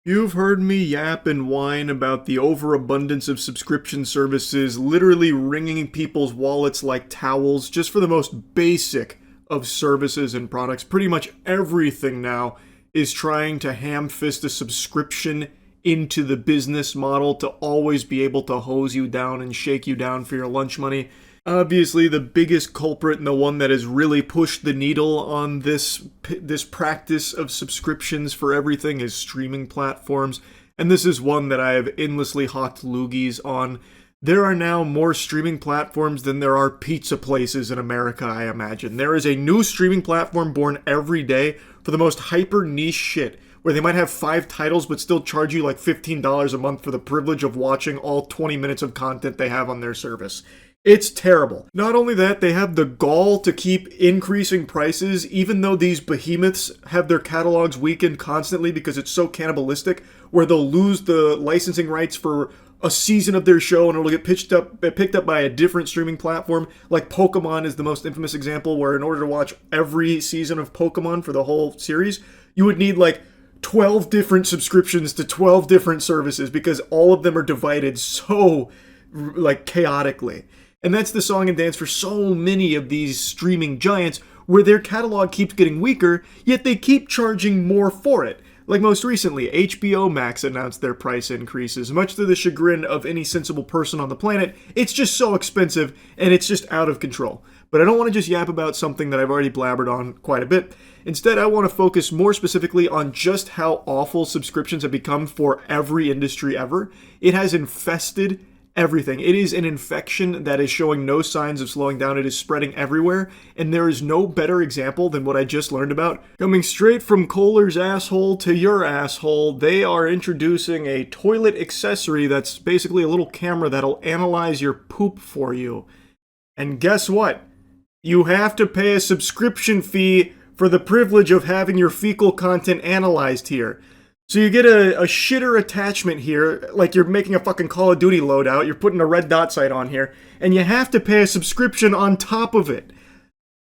You've heard me yap and whine about the overabundance of subscription services literally wringing people's wallets like towels just for the most basic of services and products. Pretty much everything now is trying to ham fist a subscription into the business model to always be able to hose you down and shake you down for your lunch money. Obviously, the biggest culprit and the one that has really pushed the needle on this practice of subscriptions for everything is streaming platforms, and this is one that I have endlessly hawked loogies on. There are now more streaming platforms than there are pizza places in America, I imagine. There is a new streaming platform born every day for the most hyper niche shit, where they might have 5 titles but still charge you like $15 a month for the privilege of watching all 20 minutes of content they have on their service. It's terrible. Not only that, they have the gall to keep increasing prices, even though these behemoths have their catalogs weakened constantly because it's so cannibalistic, where they'll lose the licensing rights for a season of their show and it'll get picked up by a different streaming platform. Like Pokemon is the most infamous example, where in order to watch every season of Pokemon for the whole series, you would need like 12 different subscriptions to 12 different services because all of them are divided so like chaotically. And that's the song and dance for so many of these streaming giants, where their catalog keeps getting weaker, yet they keep charging more for it. Like most recently, HBO Max announced their price increases, much to the chagrin of any sensible person on the planet. It's just so expensive, and it's just out of control. But I don't want to just yap about something that I've already blabbered on quite a bit. Instead, I want to focus more specifically on just how awful subscriptions have become for every industry ever. It has infested everything. It is an infection that is showing no signs of slowing down. It is spreading everywhere, and there is no better example than what I just learned about. Coming straight from Kohler's asshole to your asshole, they are introducing a toilet accessory that's basically a little camera that'll analyze your poop for you. And guess what? You have to pay a subscription fee for the privilege of having your fecal content analyzed here. So you get a shitter attachment here, like you're making a fucking Call of Duty loadout, you're putting a red dot sight on here, and you have to pay a subscription on top of it.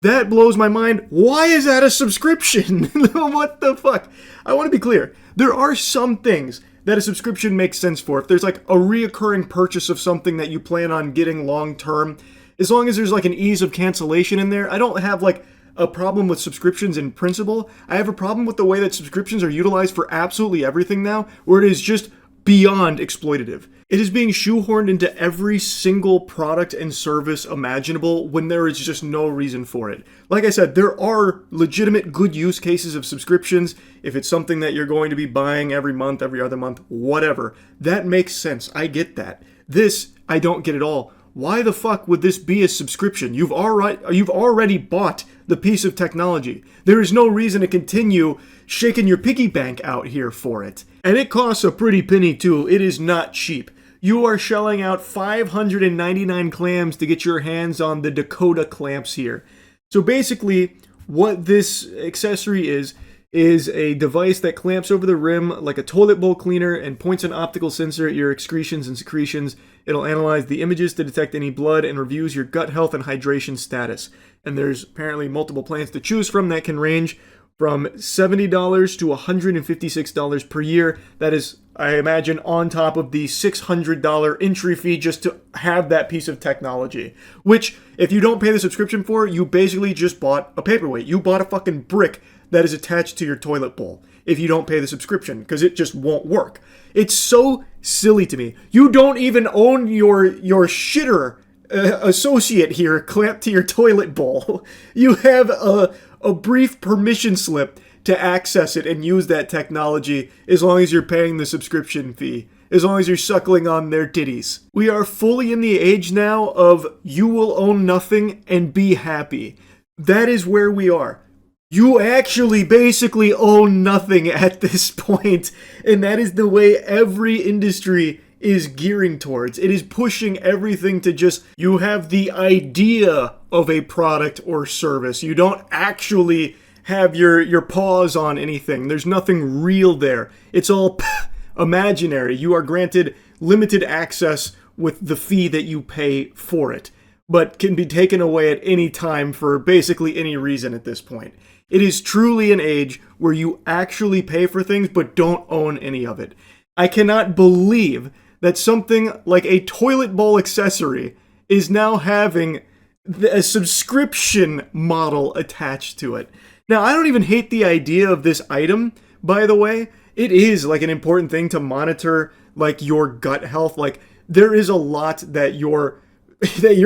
That blows my mind. Why is that a subscription? What the fuck? I want to be clear. There are some things that a subscription makes sense for. If there's like a reoccurring purchase of something that you plan on getting long term, as long as there's like an ease of cancellation in there, I don't have like a problem with subscriptions in principle. I have a problem with the way that subscriptions are utilized for absolutely everything now, where it is just beyond exploitative. It is being shoehorned into every single product and service imaginable when there is just no reason for it. Like I said, there are legitimate good use cases of subscriptions. If it's something that you're going to be buying every month, every other month, whatever, that makes sense. I get that. This, I don't get at all. Why the fuck would this be a subscription? You've already bought the piece of technology. There is no reason to continue shaking your piggy bank out here for it. And it costs a pretty penny too. It is not cheap. You are shelling out 599 clams to get your hands on the Dekoda clamps here. So basically, what this accessory is a device that clamps over the rim like a toilet bowl cleaner and points an optical sensor at your excretions and secretions. It'll analyze the images to detect any blood and reviews your gut health and hydration status. And there's apparently multiple plans to choose from that can range from $70 to $156 per year. That is, I imagine, on top of the $600 entry fee just to have that piece of technology. Which, if you don't pay the subscription for, you basically just bought a paperweight. You bought a fucking brick that is attached to your toilet bowl if you don't pay the subscription, because it just won't work. It's so silly to me. You don't even own your shitter associate here clamped to your toilet bowl. You have a brief permission slip to access it and use that technology as long as you're paying the subscription fee, as long as you're suckling on their titties. We are fully in the age now of you will own nothing and be happy. That is where we are. You actually basically own nothing at this point, and that is the way every industry is gearing towards. It is pushing everything to just, you have the idea of a product or service. You don't actually have your paws on anything. There's nothing real there. It's all imaginary. You are granted limited access with the fee that you pay for it, but can be taken away at any time for basically any reason at this point. It is truly an age where you actually pay for things but don't own any of it. I cannot believe that something like a toilet bowl accessory is now having a subscription model attached to it. Now, I don't even hate the idea of this item, by the way. It is like an important thing to monitor like your gut health. Like there is a lot that your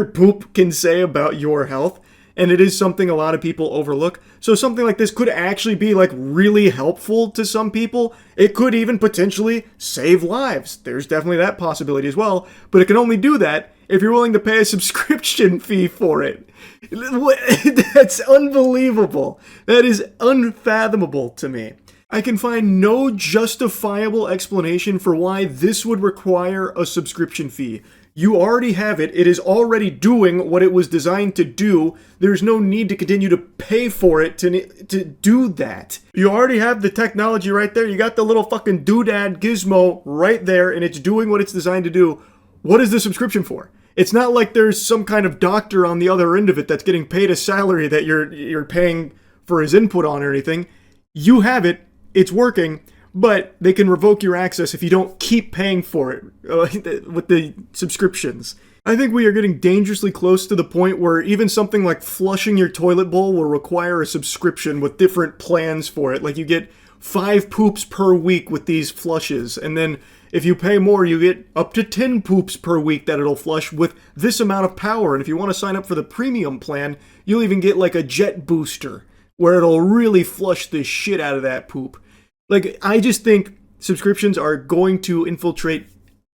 poop can say about your health, and it is something a lot of people overlook. So something like this could actually be like really helpful to some people. It could even potentially save lives. There's definitely that possibility as well, but it can only do that if you're willing to pay a subscription fee for it. That's unbelievable. That is unfathomable to me. I can find no justifiable explanation for why this would require a subscription fee. You already have it. It is already doing what it was designed to do. There's no need to continue to pay for it to do that. You already have the technology right there. You got the little fucking doodad gizmo right there, and it's doing what it's designed to do. What is the subscription for? It's not like there's some kind of doctor on the other end of it that's getting paid a salary that you're paying for his input on or anything. You have it. It's working. But they can revoke your access if you don't keep paying for it with the subscriptions. I think we are getting dangerously close to the point where even something like flushing your toilet bowl will require a subscription with different plans for it. Like you get 5 poops per week with these flushes, and then if you pay more, you get up to 10 poops per week that it'll flush with this amount of power. And if you want to sign up for the premium plan, you'll even get like a jet booster where it'll really flush the shit out of that poop. Like, I just think subscriptions are going to infiltrate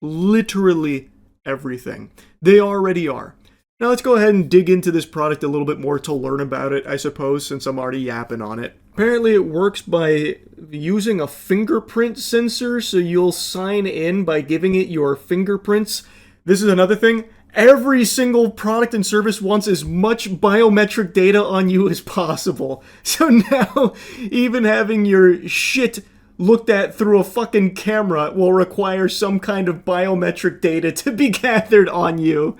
literally everything. They already are. Now let's go ahead and dig into this product a little bit more to learn about it, I suppose, since I'm already yapping on it. Apparently it works by using a fingerprint sensor, so you'll sign in by giving it your fingerprints. This is another thing. Every single product and service wants as much biometric data on you as possible. So now, even having your shit looked at through a fucking camera will require some kind of biometric data to be gathered on you.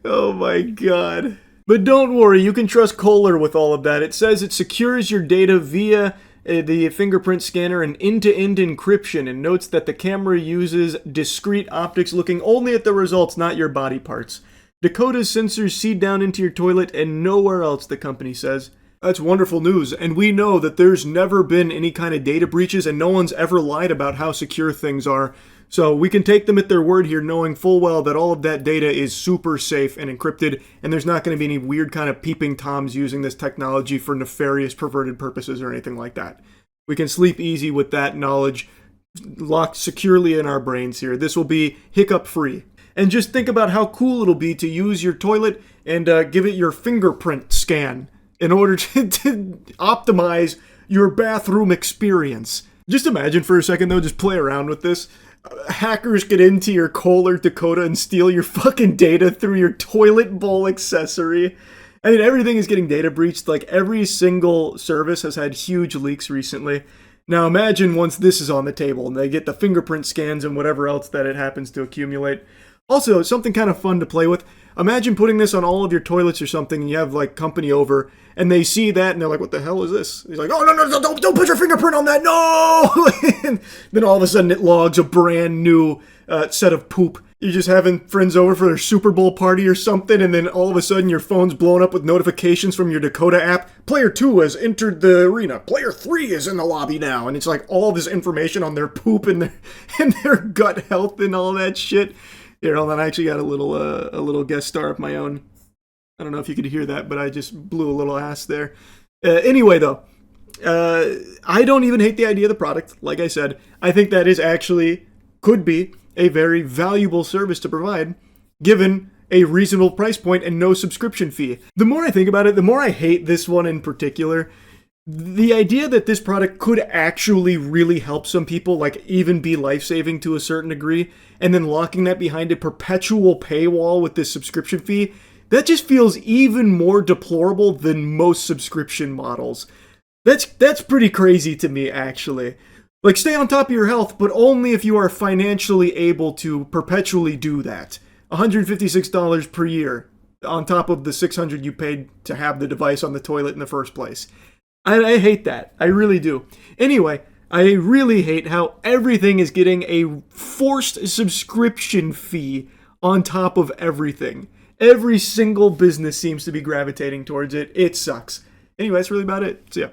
Oh my god. But don't worry, you can trust Kohler with all of that. It says it secures your data via the fingerprint scanner and end-to-end encryption, and notes that the camera uses discrete optics looking only at the results, not your body parts. Dekoda's sensors seed down into your toilet and nowhere else, the company says. That's wonderful news, and we know that there's never been any kind of data breaches and no one's ever lied about how secure things are. So we can take them at their word here, knowing full well that all of that data is super safe and encrypted, and there's not going to be any weird kind of peeping toms using this technology for nefarious, perverted purposes or anything like that. We can sleep easy with that knowledge locked securely in our brains here. This will be hiccup-free. And just think about how cool it'll be to use your toilet and give it your fingerprint scan in order to optimize your bathroom experience. Just imagine for a second, though, just play around with this. Hackers get into your Kohler Dekoda and steal your fucking data through your toilet bowl accessory. I mean, everything is getting data breached. Like, every single service has had huge leaks recently. Now, imagine once this is on the table and they get the fingerprint scans and whatever else that it happens to accumulate. Also, something kind of fun to play with. Imagine putting this on all of your toilets or something, and you have, like, company over, and they see that, and they're like, what the hell is this? He's like, oh, no, don't put your fingerprint on that, no! And then all of a sudden it logs a brand new set of poop. You're just having friends over for their Super Bowl party or something, and then all of a sudden your phone's blowing up with notifications from your Dekoda app. Player 2 has entered the arena. Player 3 is in the lobby now. And it's like all this information on their poop and their gut health and all that shit. Here, hold on, I actually got a little guest star of my own. I don't know if you could hear that, but I just blew a little ass there. Anyway, though, I don't even hate the idea of the product. Like I said, I think that is actually, could be, a very valuable service to provide, given a reasonable price point and no subscription fee. The more I think about it, the more I hate this one in particular. The idea that this product could actually really help some people, like even be life-saving to a certain degree, and then locking that behind a perpetual paywall with this subscription fee, that just feels even more deplorable than most subscription models. That's pretty crazy to me, actually. Like, stay on top of your health, but only if you are financially able to perpetually do that. $156 per year, on top of the $600 you paid to have the device on the toilet in the first place. I hate that. I really do. Anyway, I really hate how everything is getting a forced subscription fee on top of everything. Every single business seems to be gravitating towards it. It sucks. Anyway, that's really about it. See ya.